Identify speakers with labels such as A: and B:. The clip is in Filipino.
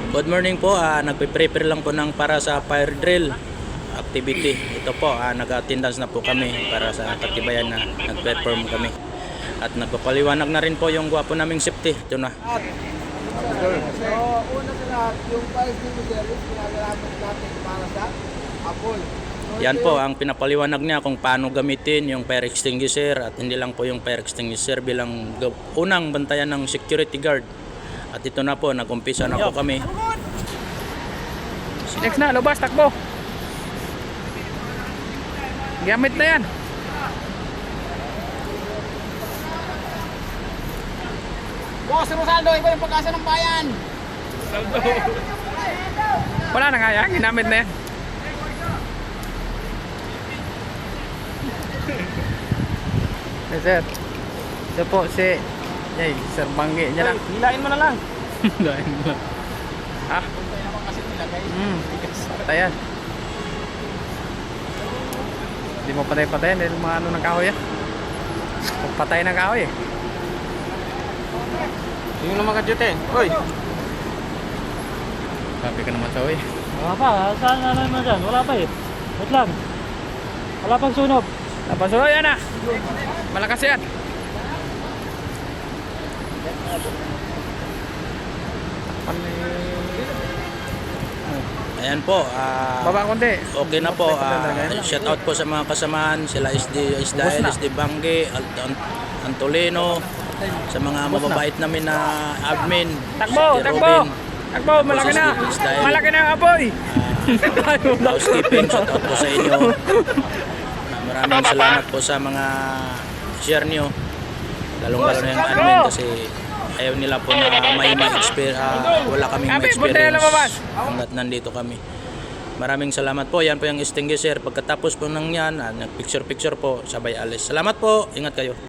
A: Good morning po, nagpe-prepare lang po ng para sa fire drill activity. Ito po, nag-attendance na po kami para sa katibayan na nag-perform kami. At nagpapaliwanag na rin po yung gwapo naming safety. Ito na.
B: So, una sa lahat, yung fire extinguisher is ginagamit natin para sa apple. So,
A: Yan po ang pinapaliwanag niya kung paano gamitin yung fire extinguisher at hindi lang po yung fire extinguisher bilang unang bantayan ng security guard. At ito na po, nag-umpisa na po kami.
C: Next na, lubas, takbo. Gamit na yan.
B: Boss Rosaldo, iba yung pag-asa ng bayan.
C: Wala na nga yan, ginamit na yan. Yes, sir. Ito po si Sir Banggi. Diyan lang.
B: Hilain mo na lang.
C: Hilain mo. Ah?
B: Puntay naman kasi nilagay.
C: Patayan. Hindi mo patay-patayan dahil mga ano ng kahoy yan. Pagpatay ng kahoy eh.
B: Yung naman kadyutin. Hoy!
C: Sabi ka naman sa hoy.
D: Wala pa, saan na naman dyan? Wala pa eh. Wait lang. Wala pang sunog.
C: Tapos hoy, yan ah. Malakas yan.
A: Ayan po,
C: Baba konti.
A: okay na po. Shout out po sa mga kasamahan, sila Isdael, SD Bangge, Antolino, sa mga mababait namin na admin.
C: Takbo,
A: si
C: takbo.
A: Robin,
C: Takbo, malaki na.
A: Isdael,
C: Malaki na ang apoy.
A: housekeeping, shout out po sa inyo. Maraming salamat po sa mga share nyo, lalong-lalo na yung admin kasi ayaw nila po na wala kaming experience hanggat nandito kami. Maraming salamat po. Yan po yung extinguisher. Pagkatapos po nang yan, nag-picture-picture po, sabay alis. Salamat po. Ingat kayo.